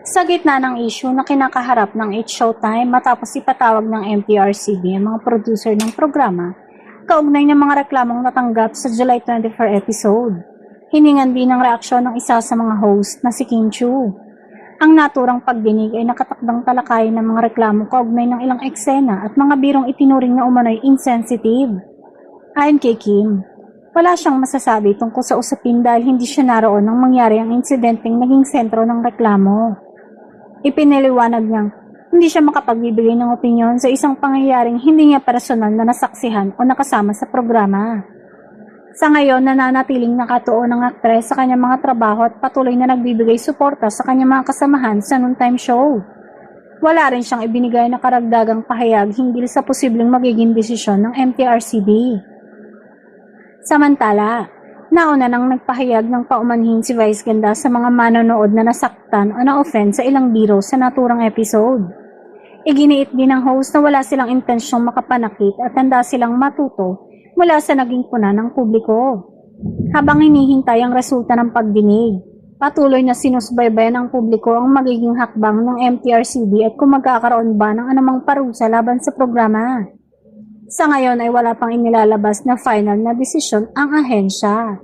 Sa gitna ng issue na kinakaharap ng It's Showtime matapos ipatawag ng MTRCB ang mga producer ng programa, kaugnay ng mga reklamong natanggap sa July 24 episode. Hiningan din ng reaksyon ng isa sa mga host na si Kim Chu. Ang naturang pagdinig ay nakatakdang talakayin ng mga reklamo kaugnay ng ilang eksena at mga birong itinuring na umano'y insensitive. Ayon kay Kim, wala siyang masasabi tungkol sa usapin dahil hindi siya naroon nang mangyari ang insidenteng naging sentro ng reklamo. Ipiniliwanag niyang hindi siya makapagbibigay ng opinyon sa isang pangyayaring hindi niya personal na nasaksihan o nakasama sa programa. Sa ngayon, nananatiling nakatuon ng aktres sa kanyang mga trabaho at patuloy na nagbibigay suporta sa kanyang mga kasamahan sa noontime show. Wala rin siyang ibinigay na karagdagang pahayag hinggil sa posibleng magiging desisyon ng MTRCB. Samantala, nauna nang nagpahayag ng paumanhin si Vice Ganda sa mga manonood na nasaktan o na-offend sa ilang biro sa naturang episode. Iginiit din ng host na wala silang intensyong makapanakit at handa silang matuto mula sa naging puna ng publiko. Habang hinihintay ang resulta ng pagdinig, patuloy na sinusbaybayan ng publiko ang magiging hakbang ng MTRCB at kung magkakaroon ba ng anumang parusa laban sa programa. Sa ngayon ay wala pang inilalabas na final na desisyon ang ahensya.